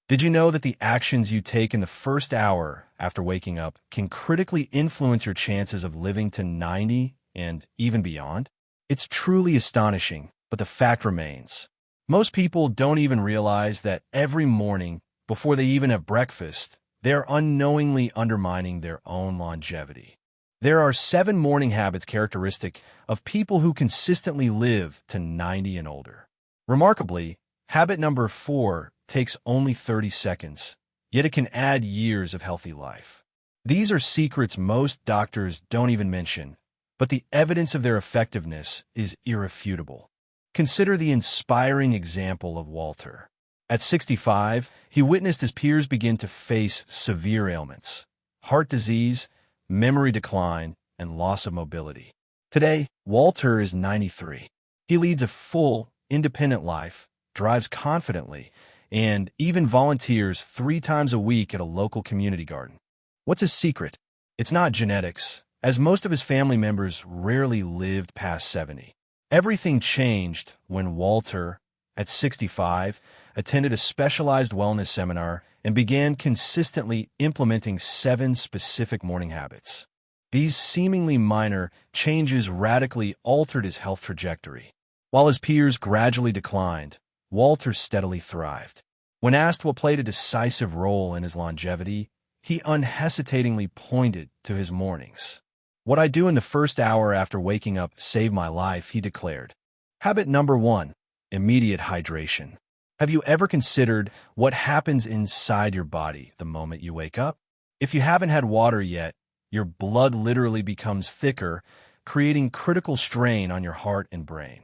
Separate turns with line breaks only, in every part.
Did you know that the actions you take in the first hour after waking up can critically influence your chances of living to 90 and even beyond? It's truly astonishing, but the fact remains. Most people don't even realize that every morning, before they even have breakfast, they're unknowingly undermining their own longevity. There are 7 morning habits characteristic of people who consistently live to 90 and older. Remarkably, habit number 4 takes only 30 seconds, yet it can add years of healthy life. These are secrets most doctors don't even mention, but the evidence of their effectiveness is irrefutable. Consider the inspiring example of Walter. At 65, he witnessed his peers begin to face severe ailments, heart disease, memory decline, and loss of mobility. Today, Walter is 93. He leads a full, independent life, drives confidently, and even volunteers 3 times a week at a local community garden. What's his secret? It's not genetics, as most of his family members rarely lived past 70. Everything changed when Walter, at 65, attended a specialized wellness seminar and began consistently implementing 7 specific morning habits. These seemingly minor changes radically altered his health trajectory. While his peers gradually declined, Walter steadily thrived. When asked what played a decisive role in his longevity, he unhesitatingly pointed to his mornings. "What I do in the first hour after waking up saved my life," he declared. Habit number 1, immediate hydration. Have you ever considered what happens inside your body the moment you wake up? If you haven't had water yet, your blood literally becomes thicker, creating critical strain on your heart and brain.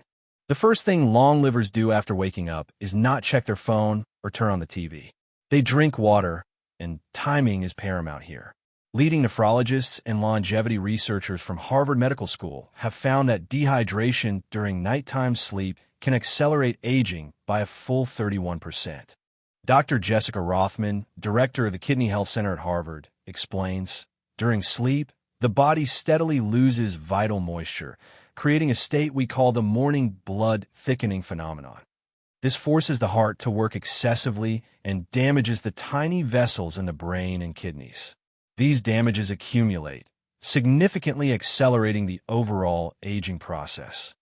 The first thing long livers do after waking up is not check their phone or turn on the TV. They drink water, and timing is paramount here. Leading nephrologists and longevity researchers from Harvard Medical School have found that dehydration during nighttime sleep can accelerate aging by a full 31%. Dr. Jessica Rothman, director of the Kidney Health Center at Harvard, explains, "During sleep, the body steadily loses vital moisture, creating a state we call the morning blood thickening phenomenon. This forces the heart to work excessively and damages the tiny vessels in the brain and kidneys. These damages accumulate, significantly accelerating the overall aging process."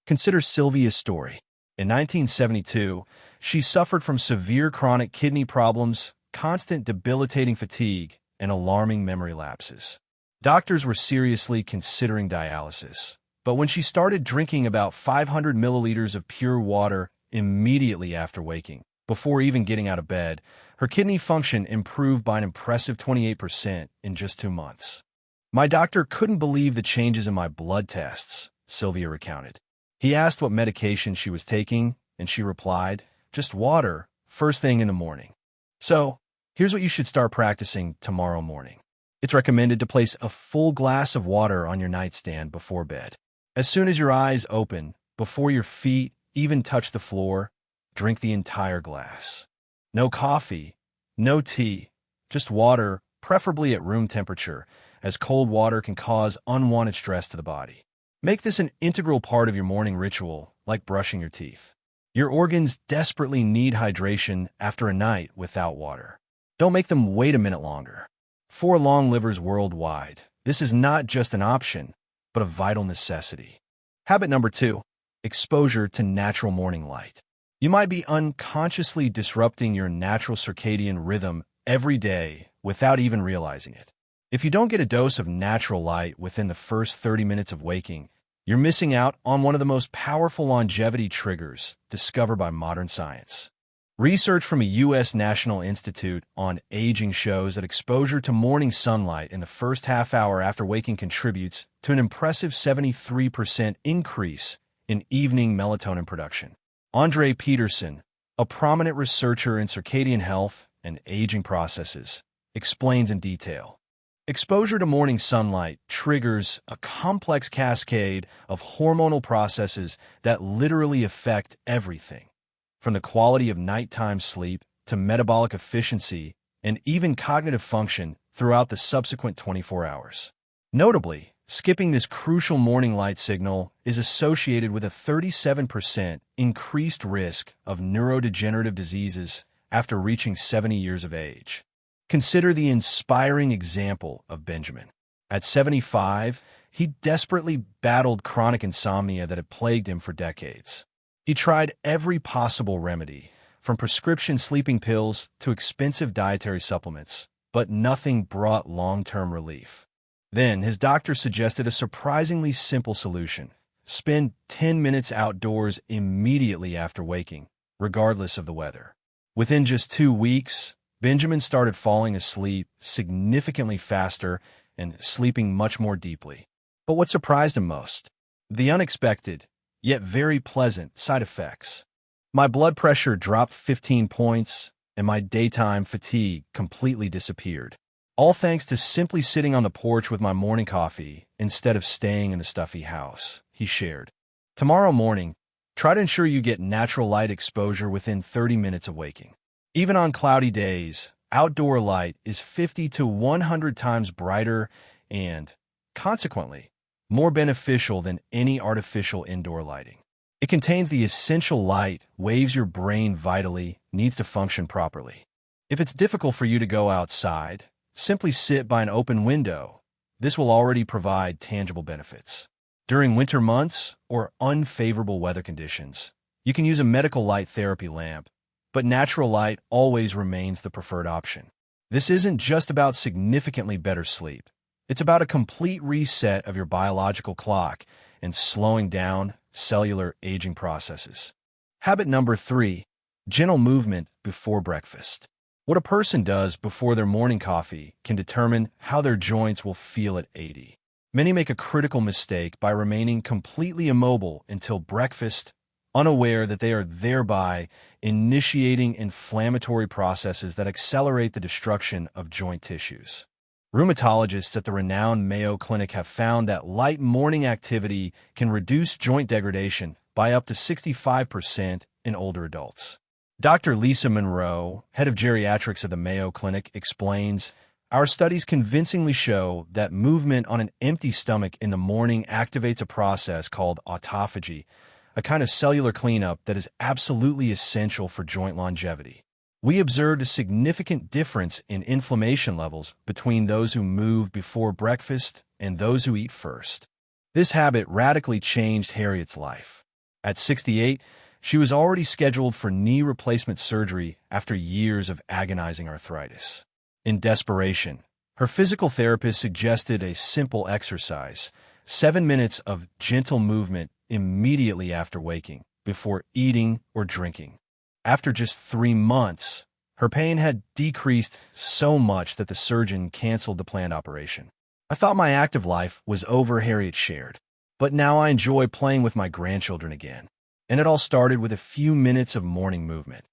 Consider Sylvia's story. In 1972, she suffered from severe chronic kidney problems, constant debilitating fatigue, and alarming memory lapses. Doctors were seriously considering dialysis, but when she started drinking about 500 milliliters of pure water immediately after waking, before even getting out of bed, her kidney function improved by an impressive 28% in just 2 months. "My doctor couldn't believe the changes in my blood tests," Sylvia recounted. He asked what medication she was taking, and she replied, "Just water, first thing in the morning." So, here's what you should start practicing tomorrow morning. It's recommended to place a full glass of water on your nightstand before bed. As soon as your eyes open, before your feet even touch the floor, drink the entire glass. No coffee, no tea, just water, preferably at room temperature, as cold water can cause unwanted stress to the body. Make this an integral part of your morning ritual, like brushing your teeth. Your organs desperately need hydration after a night without water. Don't make them wait a minute longer. For long livers worldwide, this is not just an option, but a vital necessity. Habit number 2, exposure to natural morning light. You might be unconsciously disrupting your natural circadian rhythm every day without even realizing it. If you don't get a dose of natural light within the first 30 minutes of waking, you're missing out on one of the most powerful longevity triggers discovered by modern science. Research from a U.S. National Institute on Aging shows that exposure to morning sunlight in the first half hour after waking contributes to an impressive 73% increase in evening melatonin production. Andre Peterson, a prominent researcher in circadian health and aging processes, explains in detail. Exposure to morning sunlight triggers a complex cascade of hormonal processes that literally affect everything, from the quality of nighttime sleep to metabolic efficiency and even cognitive function throughout the subsequent 24 hours. Notably, skipping this crucial morning light signal is associated with a 37% increased risk of neurodegenerative diseases after reaching 70 years of age. Consider the inspiring example of Benjamin. At 75, he desperately battled chronic insomnia that had plagued him for decades. He tried every possible remedy, from prescription sleeping pills to expensive dietary supplements, but nothing brought long-term relief. Then his doctor suggested a surprisingly simple solution: spend 10 minutes outdoors immediately after waking, regardless of the weather. Within just 2 weeks, Benjamin started falling asleep significantly faster and sleeping much more deeply. But what surprised him most? The unexpected, yet very pleasant, side effects. My blood pressure dropped 15 points, and my daytime fatigue completely disappeared. All thanks to simply sitting on the porch with my morning coffee instead of staying in the stuffy house, he shared. Tomorrow morning, try to ensure you get natural light exposure within 30 minutes of waking. Even on cloudy days, outdoor light is 50 to 100 times brighter and, consequently, more beneficial than any artificial indoor lighting. It contains the essential light waves your brain vitally needs to function properly. If it's difficult for you to go outside, simply sit by an open window. This will already provide tangible benefits. During winter months or unfavorable weather conditions, you can use a medical light therapy lamp, but natural light always remains the preferred option. This isn't just about significantly better sleep. It's about a complete reset of your biological clock and slowing down cellular aging processes. Habit number 3, gentle movement before breakfast. What a person does before their morning coffee can determine how their joints will feel at 80. Many make a critical mistake by remaining completely immobile until breakfast, unaware that they are thereby initiating inflammatory processes that accelerate the destruction of joint tissues. Rheumatologists at the renowned Mayo Clinic have found that light morning activity can reduce joint degradation by up to 65% in older adults. Dr. Lisa Monroe, head of geriatrics at the Mayo Clinic, explains, "Our studies convincingly show that movement on an empty stomach in the morning activates a process called autophagy, a kind of cellular cleanup that is absolutely essential for joint longevity. We observed a significant difference in inflammation levels between those who move before breakfast and those who eat first." This habit radically changed Harriet's life. At 68, she was already scheduled for knee replacement surgery after years of agonizing arthritis. In desperation, her physical therapist suggested a simple exercise: 7 minutes of gentle movement immediately after waking, before eating or drinking. After just 3 months, her pain had decreased so much that the surgeon canceled the planned operation. "I thought my active life was over," Harriet shared, "but now I enjoy playing with my grandchildren again." And it all started with a few minutes of morning movement.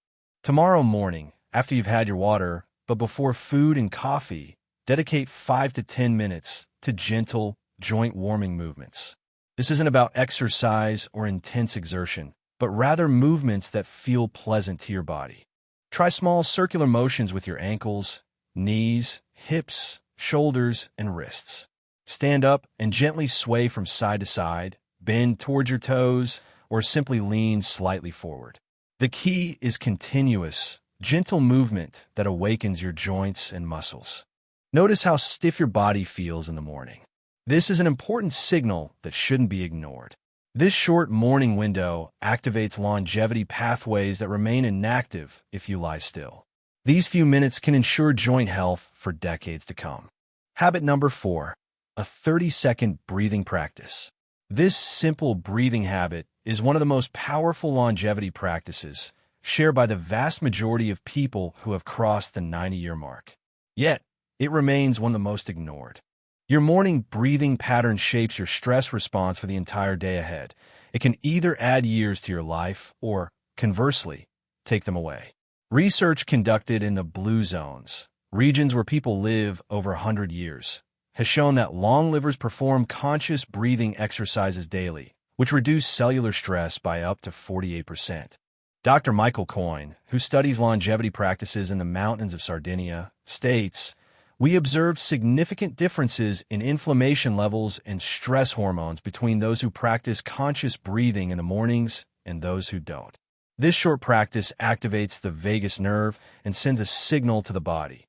Tomorrow morning, after you've had your water, but before food and coffee, dedicate 5 to 10 minutes to gentle, joint-warming movements. This isn't about exercise or intense exertion, but rather movements that feel pleasant to your body. Try small circular motions with your ankles, knees, hips, shoulders, and wrists. Stand up and gently sway from side to side, bend towards your toes, or simply lean slightly forward. The key is continuous, gentle movement that awakens your joints and muscles. Notice how stiff your body feels in the morning. This is an important signal that shouldn't be ignored. This short morning window activates longevity pathways that remain inactive if you lie still. These few minutes can ensure joint health for decades to come. Habit number 4, a 30-second breathing practice. This simple breathing habit is one of the most powerful longevity practices shared by the vast majority of people who have crossed the 90-year mark. Yet, it remains one of the most ignored. Your morning breathing pattern shapes your stress response for the entire day ahead. It can either add years to your life or, conversely, take them away. Research conducted in the blue zones, regions where people live over 100 years, has shown that long livers perform conscious breathing exercises daily, which reduce cellular stress by up to 48%. Dr. Michael Coyne, who studies longevity practices in the mountains of Sardinia, states, "We observed significant differences in inflammation levels and stress hormones between those who practice conscious breathing in the mornings and those who don't." This short practice activates the vagus nerve and sends a signal to the body.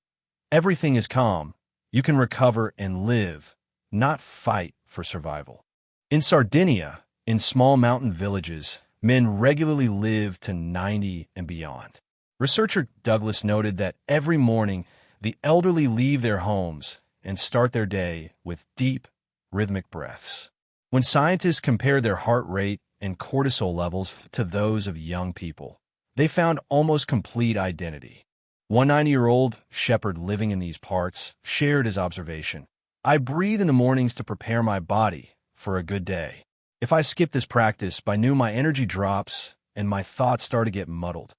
Everything is calm. You can recover and live, not fight for survival. In Sardinia, in small mountain villages, men regularly live to 90 and beyond. Researcher Douglas noted that every morning, the elderly leave their homes and start their day with deep, rhythmic breaths. When scientists compared their heart rate and cortisol levels to those of young people, they found almost complete identity. One 90-year-old shepherd living in these parts shared his observation. "I breathe in the mornings to prepare my body for a good day. If I skip this practice, by noon my energy drops and my thoughts start to get muddled."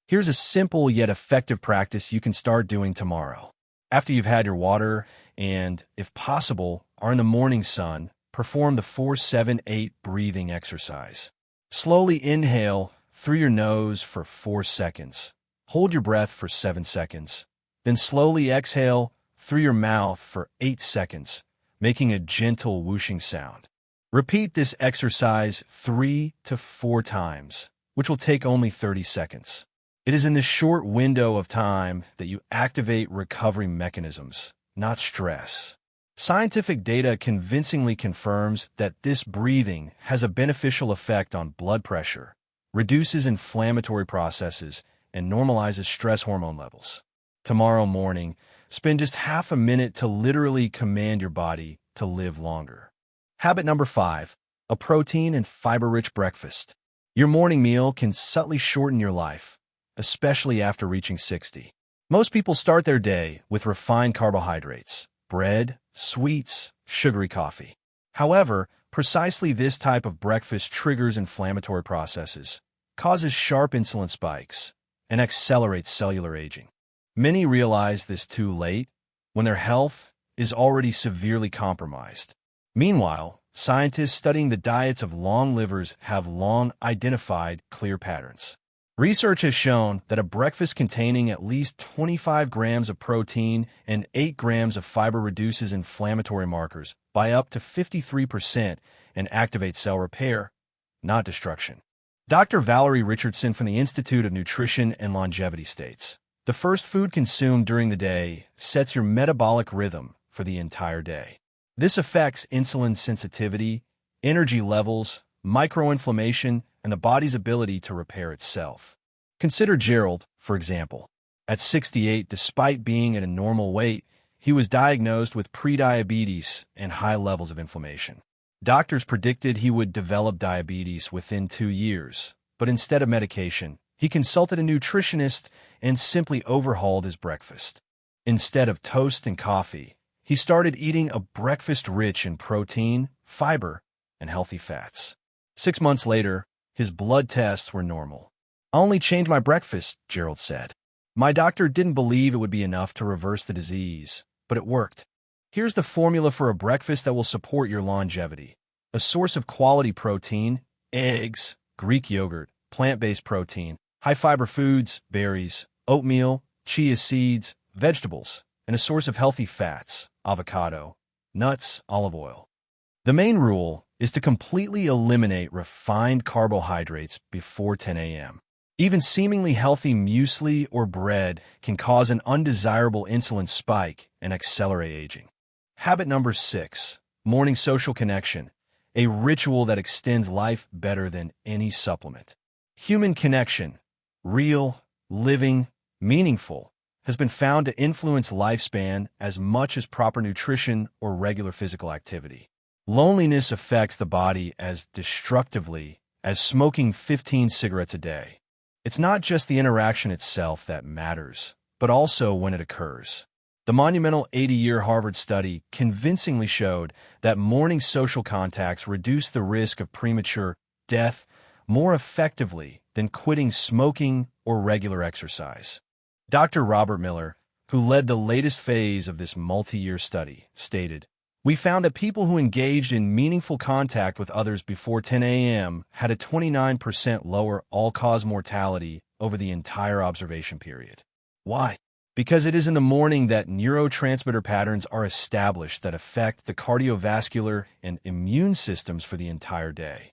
Here's a simple yet effective practice you can start doing tomorrow. After you've had your water and, if possible, are in the morning sun, perform the 4-7-8 breathing exercise. Slowly inhale through your nose for 4 seconds. Hold your breath for 7 seconds. Then slowly exhale through your mouth for 8 seconds, making a gentle whooshing sound. Repeat this exercise 3 to 4 times, which will take only 30 seconds. It is in this short window of time that you activate recovery mechanisms, not stress. Scientific data convincingly confirms that this breathing has a beneficial effect on blood pressure, reduces inflammatory processes, and normalizes stress hormone levels. Tomorrow morning, spend just half a minute to literally command your body to live longer. Habit number 5, a protein and fiber-rich breakfast. Your morning meal can subtly shorten your life, especially after reaching 60. Most people start their day with refined carbohydrates, bread, sweets, sugary coffee. However, precisely this type of breakfast triggers inflammatory processes, causes sharp insulin spikes, and accelerates cellular aging. Many realize this too late, when their health is already severely compromised. Meanwhile, scientists studying the diets of long livers have long identified clear patterns. Research has shown that a breakfast containing at least 25 grams of protein and 8 grams of fiber reduces inflammatory markers by up to 53% and activates cell repair, not destruction. Dr. Valerie Richardson from the Institute of Nutrition and Longevity states, "The first food consumed during the day sets your metabolic rhythm for the entire day. This affects insulin sensitivity, energy levels, microinflammation, and the body's ability to repair itself." Consider Gerald, for example. At 68, despite being at a normal weight, he was diagnosed with prediabetes and high levels of inflammation. Doctors predicted he would develop diabetes within 2 years, but instead of medication, he consulted a nutritionist and simply overhauled his breakfast. Instead of toast and coffee, he started eating a breakfast rich in protein, fiber, and healthy fats. 6 months later, his blood tests were normal. "I only changed my breakfast," Gerald said. "My doctor didn't believe it would be enough to reverse the disease, but it worked." Here's the formula for a breakfast that will support your longevity. A source of quality protein, eggs, Greek yogurt, plant-based protein, high-fiber foods, berries, oatmeal, chia seeds, vegetables, and a source of healthy fats, avocado, nuts, olive oil. The main rule is to completely eliminate refined carbohydrates before 10 a.m. Even seemingly healthy muesli or bread can cause an undesirable insulin spike and accelerate aging. Habit number 6, morning social connection, a ritual that extends life better than any supplement. Human connection, real, living, meaningful, has been found to influence lifespan as much as proper nutrition or regular physical activity. Loneliness affects the body as destructively as smoking 15 cigarettes a day. It's not just the interaction itself that matters, but also when it occurs. The monumental 80-year Harvard study convincingly showed that morning social contacts reduce the risk of premature death more effectively than quitting smoking or regular exercise. Dr. Robert Miller, who led the latest phase of this multi-year study, stated, "We found that people who engaged in meaningful contact with others before 10 a.m. had a 29% lower all-cause mortality over the entire observation period." Why? Because it is in the morning that neurotransmitter patterns are established that affect the cardiovascular and immune systems for the entire day.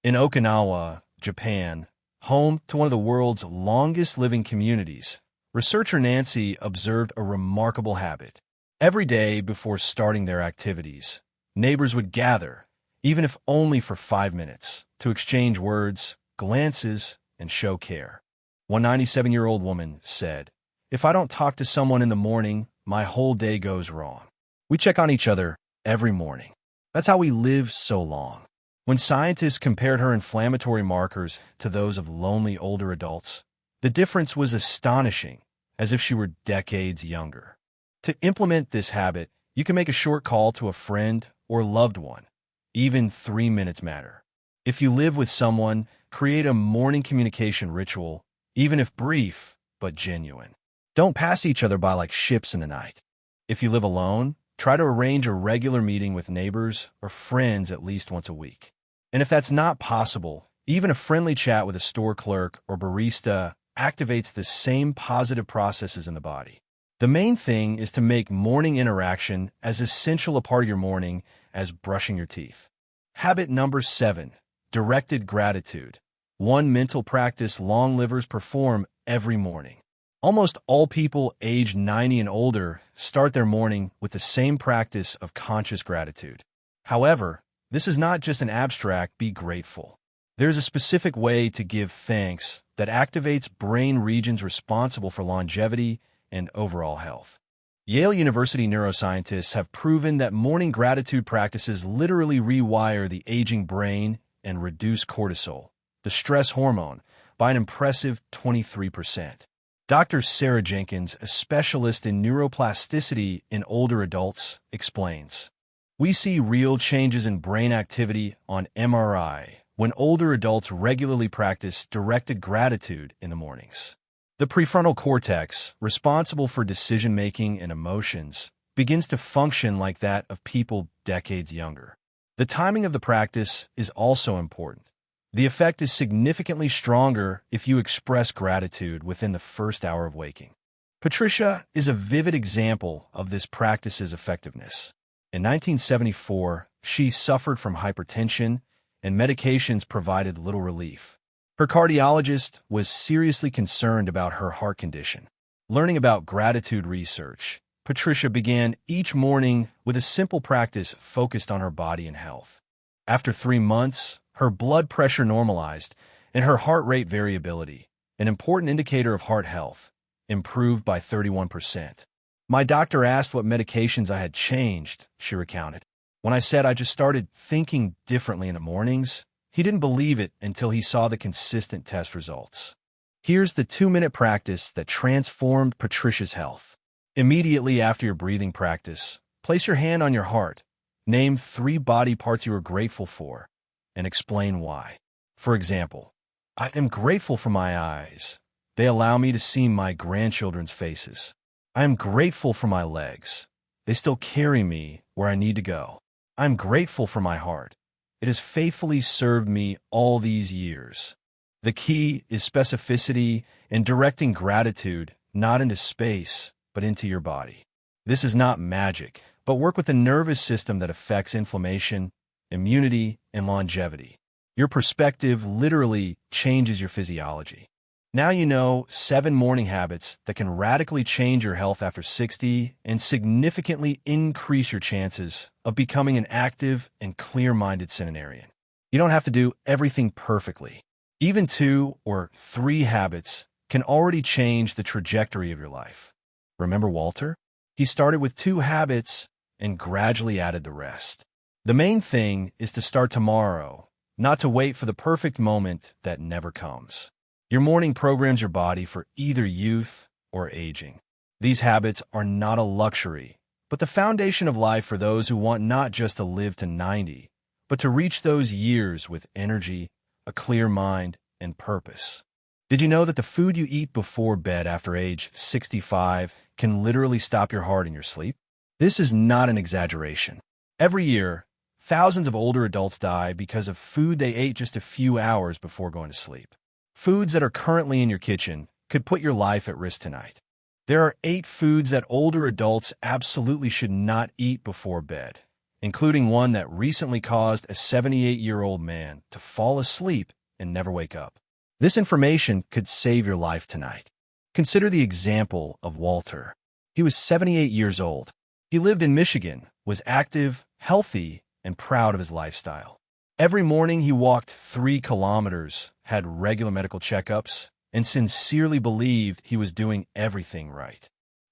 In Okinawa, Japan, Home to one of the world's longest living communities, researcher Nancy observed a remarkable habit. Every day before starting their activities, neighbors would gather, even if only for 5 minutes, to exchange words, glances, and show care. One 97-year-old woman said, "If I don't talk to someone in the morning, my whole day goes wrong." We check on each other every morning. That's how we live so long. When scientists compared her inflammatory markers to those of lonely older adults, the difference was astonishing, as if she were decades younger. To implement this habit, you can make a short call to a friend or loved one. Even 3 minutes matter. If you live with someone, create a morning communication ritual, even if brief, but genuine. Don't pass each other by like ships in the night. If you live alone, try to arrange a regular meeting with neighbors or friends at least once a week. And if that's not possible, even a friendly chat with a store clerk or barista activates the same positive processes in the body. The main thing is to make morning interaction as essential a part of your morning as brushing your teeth. Habit number 7, directed gratitude. One mental practice long livers perform every morning. Almost all people aged 90 and older start their morning with the same practice of conscious gratitude. However, this is not just an abstract "be grateful." There's a specific way to give thanks that activates brain regions responsible for longevity and overall health. Yale University neuroscientists have proven that morning gratitude practices literally rewire the aging brain and reduce cortisol, the stress hormone, by an impressive 23%. Dr. Sarah Jenkins, a specialist in neuroplasticity in older adults, explains, "We see real changes in brain activity on MRI when older adults regularly practice directed gratitude in the mornings. The prefrontal cortex, responsible for decision-making and emotions, begins to function like that of people decades younger. The timing of the practice is also important. The effect is significantly stronger if you express gratitude within the first hour of waking." Patricia is a vivid example of this practice's effectiveness. In 1974, she suffered from hypertension, and medications provided little relief. Her cardiologist was seriously concerned about her heart condition. Learning about gratitude research, Patricia began each morning with a simple practice focused on her body and health. After 3 months, her blood pressure normalized, and her heart rate variability, an important indicator of heart health, improved by 31%. "My doctor asked what medications I had changed," she recounted. "When I said I just started thinking differently in the mornings, he didn't believe it until he saw the consistent test results." Here's the 2-minute practice that transformed Patricia's health. Immediately after your breathing practice, place your hand on your heart, name 3 body parts you are grateful for, and explain why. For example, "I am grateful for my eyes. They allow me to see my grandchildren's faces. I am grateful for my legs. They still carry me where I need to go. I am grateful for my heart. It has faithfully served me all these years." The key is specificity and directing gratitude not into space, but into your body. This is not magic, but work with the nervous system that affects inflammation, immunity, and longevity. Your perspective literally changes your physiology. Now you know 7 morning habits that can radically change your health after 60 and significantly increase your chances of becoming an active and clear-minded centenarian. You don't have to do everything perfectly. Even 2 or 3 habits can already change the trajectory of your life. Remember Walter? He started with 2 habits and gradually added the rest. The main thing is to start tomorrow, not to wait for the perfect moment that never comes. Your morning programs your body for either youth or aging. These habits are not a luxury, but the foundation of life for those who want not just to live to 90, but to reach those years with energy, a clear mind, and purpose. Did you know that the food you eat before bed after age 65 can literally stop your heart in your sleep? This is not an exaggeration. Every year, thousands of older adults die because of food they ate just a few hours before going to sleep. Foods that are currently in your kitchen could put your life at risk tonight. There are 8 foods that older adults absolutely should not eat before bed, including one that recently caused a 78-year-old man to fall asleep and never wake up. This information could save your life tonight. Consider the example of Walter. He was 78 years old. He lived in Michigan, was active, healthy, and proud of his lifestyle. Every morning he walked 3 kilometers, had regular medical checkups, and sincerely believed he was doing everything right.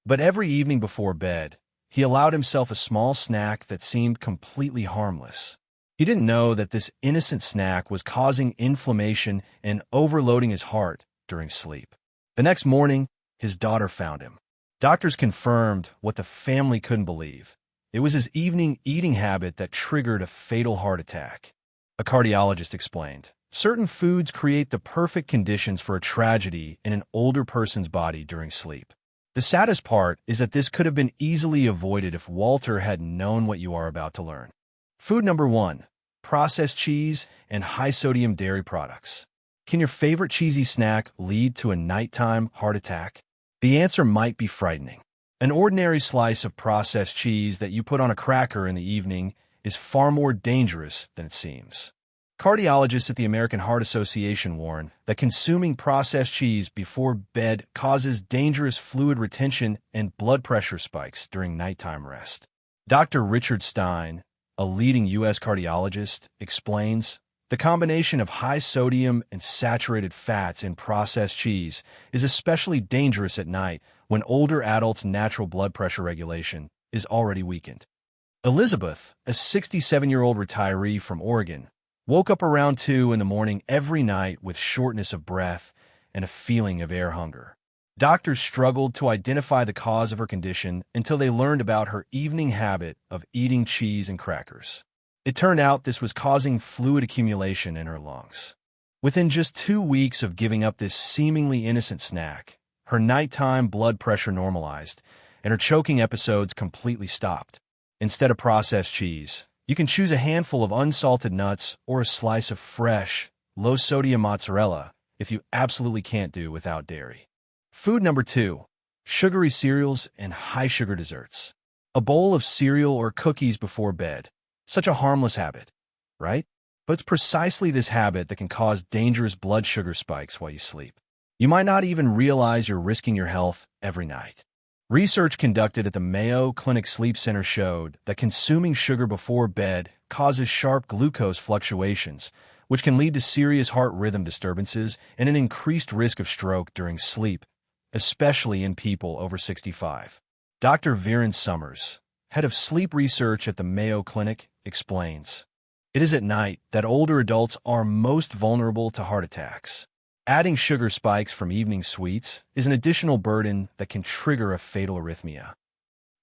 But every evening before bed, he allowed himself a small snack that seemed completely harmless. He didn't know that this innocent snack was causing inflammation and overloading his heart during sleep. The next morning, his daughter found him. Doctors confirmed what the family couldn't believe. It was his evening eating habit that triggered a fatal heart attack. A cardiologist explained, certain foods create the perfect conditions for a tragedy in an older person's body during sleep. The saddest part is that this could have been easily avoided if Walter had known what you are about to learn. Food number 1, processed cheese and high-sodium dairy products. Can your favorite cheesy snack lead to a nighttime heart attack? The answer might be frightening. An ordinary slice of processed cheese that you put on a cracker in the evening is far more dangerous than it seems. Cardiologists at the American Heart Association warn that consuming processed cheese before bed causes dangerous fluid retention and blood pressure spikes during nighttime rest. Dr. Richard Stein, a leading U.S. cardiologist, explains, the combination of high sodium and saturated fats in processed cheese is especially dangerous at night when older adults' natural blood pressure regulation is already weakened. Elizabeth, a 67-year-old retiree from Oregon, woke up around 2 in the morning every night with shortness of breath and a feeling of air hunger. Doctors struggled to identify the cause of her condition until they learned about her evening habit of eating cheese and crackers. It turned out this was causing fluid accumulation in her lungs. Within just 2 weeks of giving up this seemingly innocent snack, her nighttime blood pressure normalized, and her choking episodes completely stopped. Instead of processed cheese, you can choose a handful of unsalted nuts or a slice of fresh, low-sodium mozzarella if you absolutely can't do without dairy. Food number 2, sugary cereals and high-sugar desserts. A bowl of cereal or cookies before bed. Such a harmless habit, right? But it's precisely this habit that can cause dangerous blood sugar spikes while you sleep. You might not even realize you're risking your health every night. Research conducted at the Mayo Clinic Sleep Center showed that consuming sugar before bed causes sharp glucose fluctuations, which can lead to serious heart rhythm disturbances and an increased risk of stroke during sleep, especially in people over 65. Dr. Viren Summers, head of sleep research at the Mayo Clinic, explains, it is at night that older adults are most vulnerable to heart attacks. Adding sugar spikes from evening sweets is an additional burden that can trigger a fatal arrhythmia.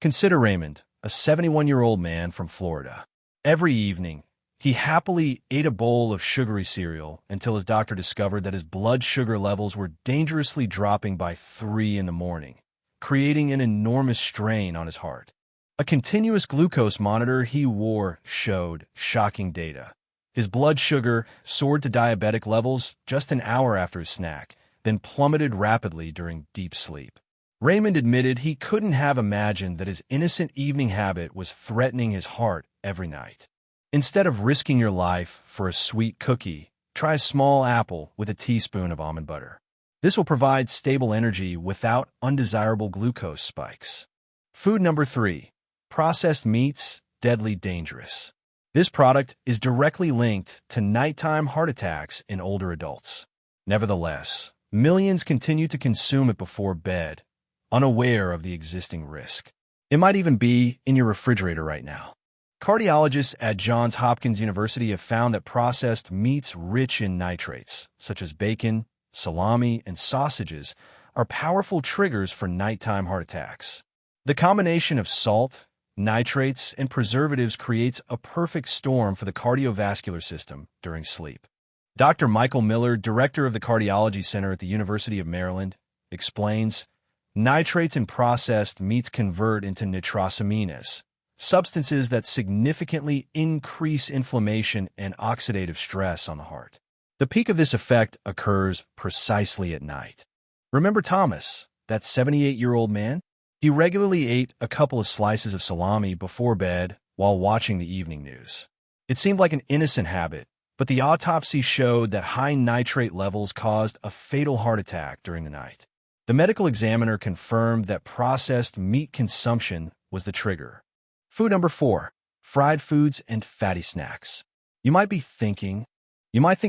Consider Raymond, a 71-year-old man from Florida. Every evening, he happily ate a bowl of sugary cereal until his doctor discovered that his blood sugar levels were dangerously dropping by 3 in the morning, creating an enormous strain on his heart. A continuous glucose monitor he wore showed shocking data. His blood sugar soared to diabetic levels just an hour after his snack, then plummeted rapidly during deep sleep. Raymond admitted he couldn't have imagined that his innocent evening habit was threatening his heart every night. Instead of risking your life for a sweet cookie, try a small apple with a teaspoon of almond butter. This will provide stable energy without undesirable glucose spikes. Food number 3, processed meats, deadly dangerous. This product is directly linked to nighttime heart attacks in older adults. Nevertheless, millions continue to consume it before bed, unaware of the existing risk. It might even be in your refrigerator right now. Cardiologists at Johns Hopkins University have found that processed meats rich in nitrates, such as bacon, salami, and sausages, are powerful triggers for nighttime heart attacks. The combination of salt, nitrates, and preservatives creates a perfect storm for the cardiovascular system during sleep. Dr. Michael Miller, director of the Cardiology Center at the University of Maryland, explains, nitrates in processed meats convert into nitrosamines, substances that significantly increase inflammation and oxidative stress on the heart. The peak of this effect occurs precisely at night. Remember Thomas, that 78-year-old man? He regularly ate a couple of slices of salami before bed while watching the evening news. It seemed like an innocent habit, but the autopsy showed that high nitrate levels caused a fatal heart attack during the night. The medical examiner confirmed that processed meat consumption was the trigger. Food number 4, fried foods and fatty snacks. You might think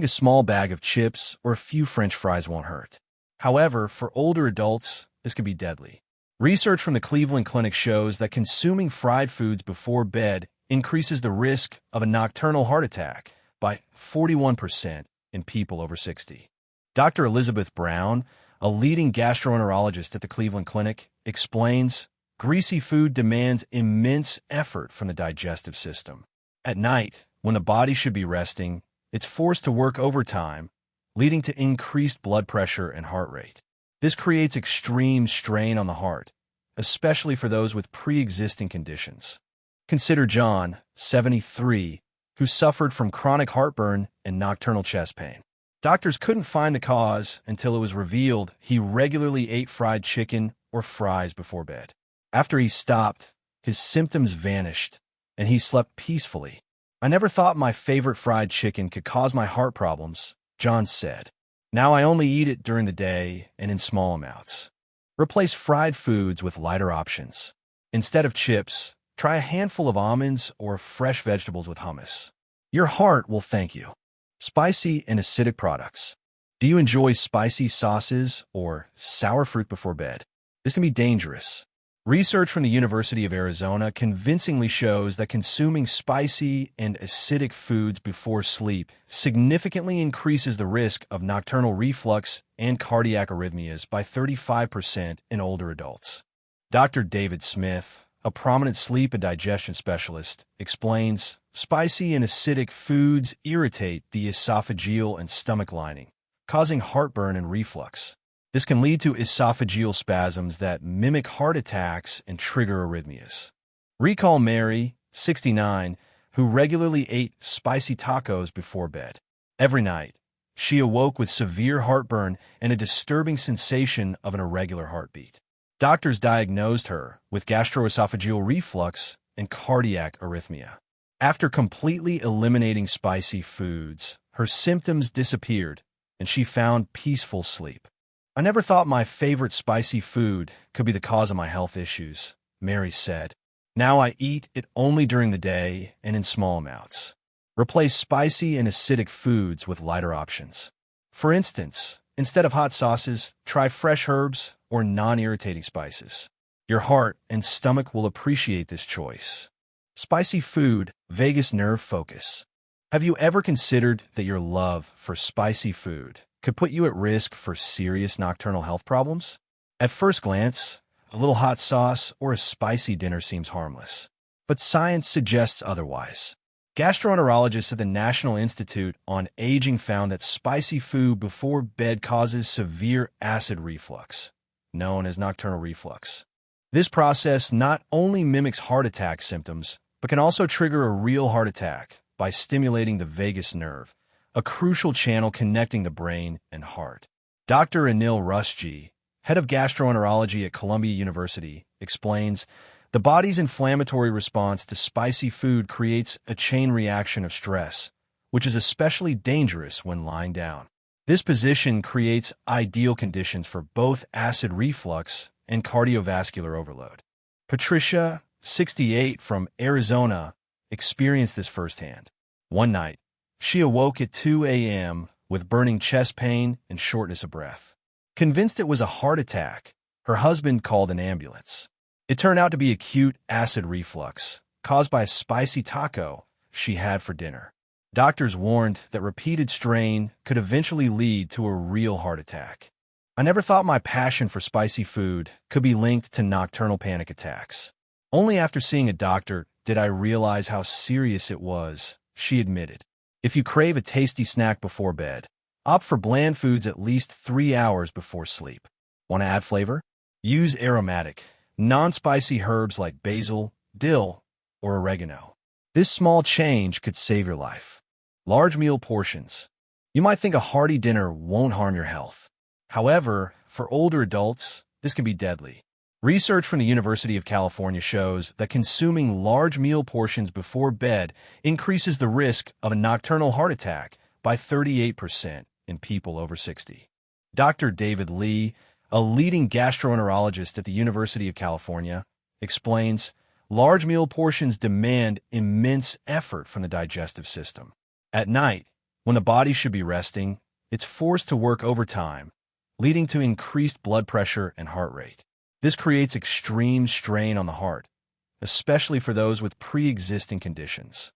a small bag of chips or a few French fries won't hurt. However, for older adults, this could be deadly. Research from the Cleveland Clinic shows that consuming fried foods before bed increases the risk of a nocturnal heart attack by 41% in people over 60. Dr. Elizabeth Brown, a leading gastroenterologist at the Cleveland Clinic, explains greasy food demands immense effort from the digestive system. At night, when the body should be resting, it's forced to work overtime, leading to increased blood pressure and heart rate. This creates extreme strain on the heart, especially for those with pre-existing conditions. Consider John, 73, who suffered from chronic heartburn and nocturnal chest pain. Doctors couldn't find the cause until it was revealed he regularly ate fried chicken or fries before bed. After he stopped, his symptoms vanished, and he slept peacefully. "I never thought my favorite fried chicken could cause my heart problems," John said. "Now I only eat it during the day and in small amounts." Replace fried foods with lighter options. Instead of chips, try a handful of almonds or fresh vegetables with hummus. Your heart will thank you. Spicy and acidic products. Do you enjoy spicy sauces or sour fruit before bed? This can be dangerous. Research from the University of Arizona convincingly shows that consuming spicy and acidic foods before sleep significantly increases the risk of nocturnal reflux and cardiac arrhythmias by 35% in older adults. Dr. David Smith, a prominent sleep and digestion specialist, explains spicy and acidic foods irritate the esophageal and stomach lining, causing heartburn and reflux. This can lead to esophageal spasms that mimic heart attacks and trigger arrhythmias. Recall Mary, 69, who regularly ate spicy tacos before bed. Every night, she awoke with severe heartburn and a disturbing sensation of an irregular heartbeat. Doctors diagnosed her with gastroesophageal reflux and cardiac arrhythmia. After completely eliminating spicy foods, her symptoms disappeared, and she found peaceful sleep. "I never thought my favorite spicy food could be the cause of my health issues," Mary said. "Now I eat it only during the day and in small amounts." Replace spicy and acidic foods with lighter options. For instance, instead of hot sauces, try fresh herbs or non-irritating spices. Your heart and stomach will appreciate this choice. Spicy food, vagus nerve focus. Have you ever considered that your love for spicy food could put you at risk for serious nocturnal health problems? At first glance, a little hot sauce or a spicy dinner seems harmless, but science suggests otherwise. Gastroenterologists at the National Institute on Aging found that spicy food before bed causes severe acid reflux, known as nocturnal reflux. This process not only mimics heart attack symptoms, but can also trigger a real heart attack by stimulating the vagus nerve, a crucial channel connecting the brain and heart. Dr. Anil Rusji, head of gastroenterology at Columbia University, explains, the body's inflammatory response to spicy food creates a chain reaction of stress, which is especially dangerous when lying down. This position creates ideal conditions for both acid reflux and cardiovascular overload. Patricia, 68, from Arizona, experienced this firsthand. One night, she awoke at 2 a.m. with burning chest pain and shortness of breath. Convinced it was a heart attack, her husband called an ambulance. It turned out to be acute acid reflux, caused by a spicy taco she had for dinner. Doctors warned that repeated strain could eventually lead to a real heart attack. "I never thought my passion for spicy food could be linked to nocturnal panic attacks. Only after seeing a doctor did I realize how serious it was," she admitted. If you crave a tasty snack before bed, opt for bland foods at least 3 hours before sleep. Want to add flavor? Use aromatic, non-spicy herbs like basil, dill, or oregano. This small change could save your life. Large meal portions. You might think a hearty dinner won't harm your health. However, for older adults, this can be deadly. Research from the University of California shows that consuming large meal portions before bed increases the risk of a nocturnal heart attack by 38% in people over 60. Dr. David Lee, a leading gastroenterologist at the University of California, explains large meal portions demand immense effort from the digestive system. At night, when the body should be resting, it's forced to work overtime, leading to increased blood pressure and heart rate. This creates extreme strain on the heart, especially for those with pre-existing conditions.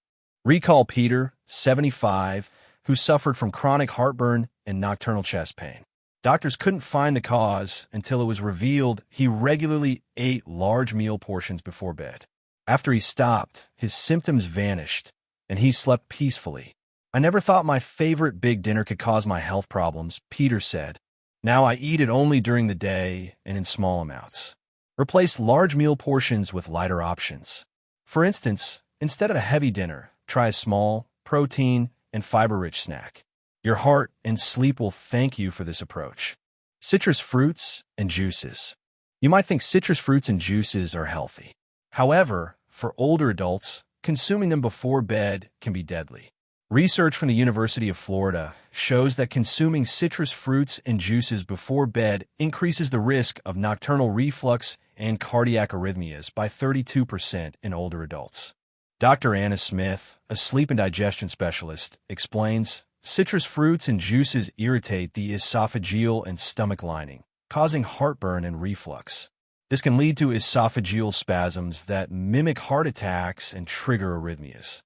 Recall Peter, 75, who suffered from chronic heartburn and nocturnal chest pain. Doctors couldn't find the cause until it was revealed he regularly ate large meal portions before bed. After he stopped, his symptoms vanished, and he slept peacefully. "I never thought my favorite big dinner could cause my health problems," Peter said. "Now I eat it only during the day and in small amounts." Replace large meal portions with lighter options. For instance, instead of a heavy dinner, try a small, protein, and fiber-rich snack. Your heart and sleep will thank you for this approach. Citrus fruits and juices. You might think citrus fruits and juices are healthy. However, for older adults, consuming them before bed can be deadly. Research from the University of Florida shows that consuming citrus fruits and juices before bed increases the risk of nocturnal reflux and cardiac arrhythmias by 32% in older adults. Dr. Anna Smith, a sleep and digestion specialist, explains citrus fruits and juices irritate the esophageal and stomach lining, causing heartburn and reflux. This can lead to esophageal spasms that mimic heart attacks and trigger arrhythmias.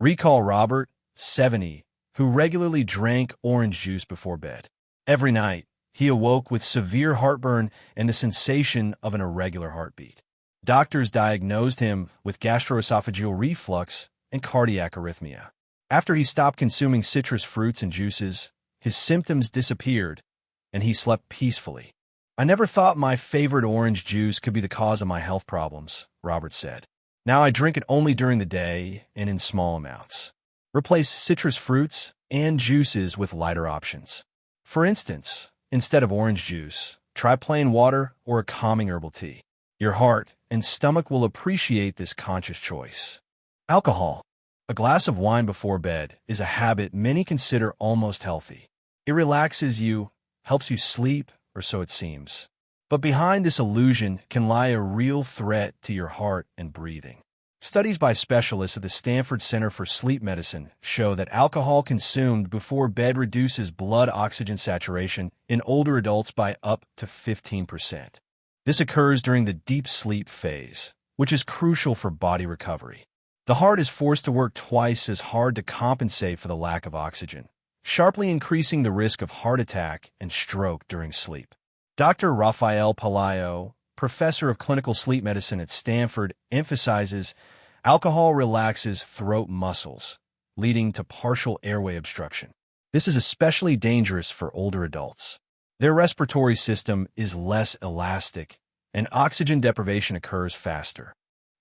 Recall Robert, 70, who regularly drank orange juice before bed. Every night, he awoke with severe heartburn and the sensation of an irregular heartbeat. Doctors diagnosed him with gastroesophageal reflux and cardiac arrhythmia. After he stopped consuming citrus fruits and juices, his symptoms disappeared, and he slept peacefully. "I never thought my favorite orange juice could be the cause of my health problems," Robert said. "Now I drink it only during the day and in small amounts." Replace citrus fruits and juices with lighter options. For instance, instead of orange juice, try plain water or a calming herbal tea. Your heart and stomach will appreciate this conscious choice. Alcohol. A glass of wine before bed is a habit many consider almost healthy. It relaxes you, helps you sleep, or so it seems. But behind this illusion can lie a real threat to your heart and breathing. Studies by specialists at the Stanford Center for Sleep Medicine show that alcohol consumed before bed reduces blood oxygen saturation in older adults by up to 15%. This occurs during the deep sleep phase, which is crucial for body recovery. The heart is forced to work twice as hard to compensate for the lack of oxygen, sharply increasing the risk of heart attack and stroke during sleep. Dr. Rafael Palayo, professor of clinical sleep medicine at Stanford, emphasizes alcohol relaxes throat muscles, leading to partial airway obstruction. This is especially dangerous for older adults. Their respiratory system is less elastic, and oxygen deprivation occurs faster.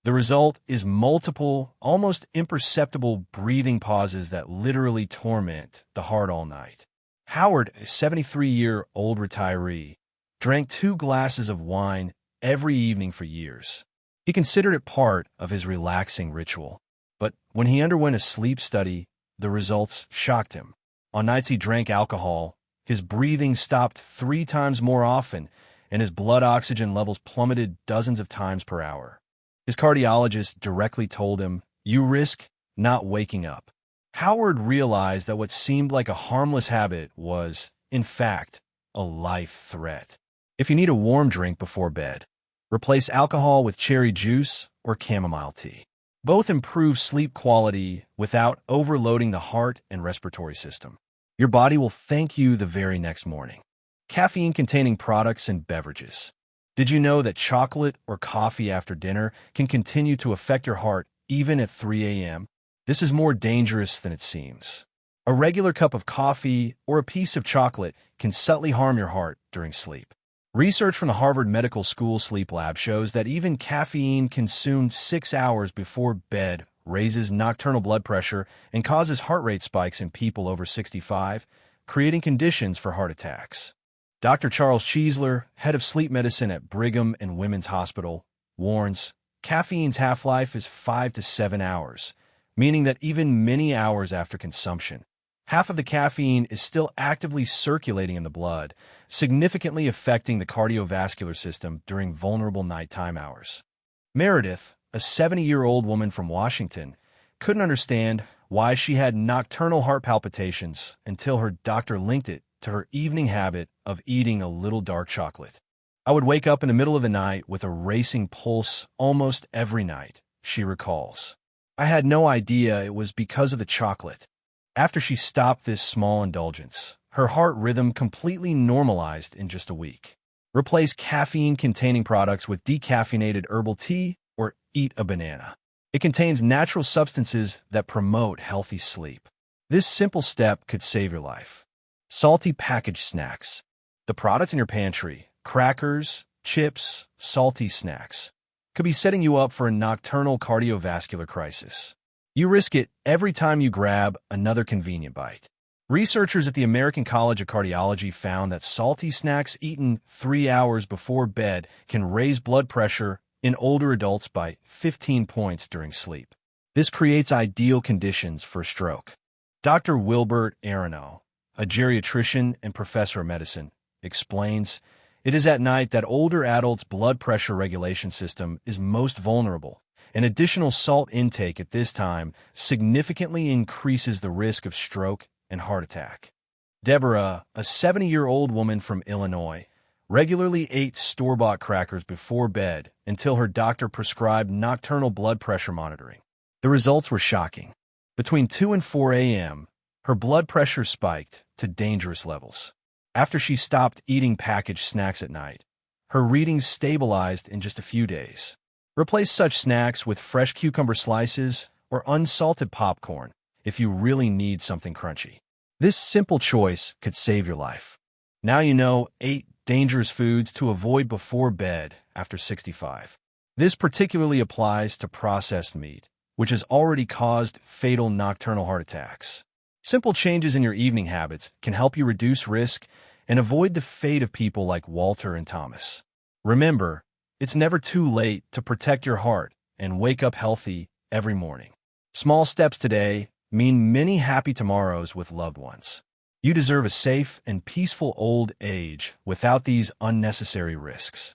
The result is multiple, almost imperceptible breathing pauses that literally torment the heart all night. Howard, a 73-year-old retiree, drank 2 glasses of wine every evening for years. He considered it part of his relaxing ritual. But when he underwent a sleep study, the results shocked him. On nights he drank alcohol, his breathing stopped 3 times more often, and his blood oxygen levels plummeted dozens of times per hour. His cardiologist directly told him, "You risk not waking up." Howard realized that what seemed like a harmless habit was, in fact, a life threat. If you need a warm drink before bed, replace alcohol with cherry juice or chamomile tea. Both improve sleep quality without overloading the heart and respiratory system. Your body will thank you the very next morning. Caffeine-containing products and beverages. Did you know that chocolate or coffee after dinner can continue to affect your heart even at 3 a.m.? This is more dangerous than it seems. A regular cup of coffee or a piece of chocolate can subtly harm your heart during sleep. Research from the Harvard Medical School Sleep Lab shows that even caffeine consumed 6 hours before bed raises nocturnal blood pressure and causes heart rate spikes in people over 65, creating conditions for heart attacks. Dr. Charles Cheesler, head of sleep medicine at Brigham and Women's Hospital, warns caffeine's half-life is 5 to 7 hours, meaning that even many hours after consumption, Half of the caffeine is still actively circulating in the blood, significantly affecting the cardiovascular system during vulnerable nighttime hours. Meredith, a 70-year-old woman from Washington, couldn't understand why she had nocturnal heart palpitations until her doctor linked it to her evening habit of eating a little dark chocolate. "I would wake up in the middle of the night with a racing pulse almost every night," she recalls. "I had no idea it was because of the chocolate." After she stopped this small indulgence, her heart rhythm completely normalized in just a week. Replace caffeine-containing products with decaffeinated herbal tea or eat a banana. It contains natural substances that promote healthy sleep. This simple step could save your life. Salty packaged snacks. The products in your pantry, crackers, chips, salty snacks, could be setting you up for a nocturnal cardiovascular crisis. You risk it every time you grab another convenient bite. Researchers at the American College of Cardiology found that salty snacks eaten 3 hours before bed can raise blood pressure in older adults by 15 points during sleep. This creates ideal conditions for stroke. Dr. Wilbert Aronow, a geriatrician and professor of medicine, explains, "It is at night that older adults' blood pressure regulation system is most vulnerable. An additional salt intake at this time significantly increases the risk of stroke and heart attack." Deborah, a 70-year-old woman from Illinois, regularly ate store-bought crackers before bed until her doctor prescribed nocturnal blood pressure monitoring. The results were shocking. Between 2 and 4 a.m., her blood pressure spiked to dangerous levels. After she stopped eating packaged snacks at night, her readings stabilized in just a few days. Replace such snacks with fresh cucumber slices or unsalted popcorn if you really need something crunchy. This simple choice could save your life. Now you know 8 dangerous foods to avoid before bed after 65. This particularly applies to processed meat, which has already caused fatal nocturnal heart attacks. Simple changes in your evening habits can help you reduce risk and avoid the fate of people like Walter and Thomas. Remember, it's never too late to protect your heart and wake up healthy every morning. Small steps today mean many happy tomorrows with loved ones. You deserve a safe and peaceful old age without these unnecessary risks.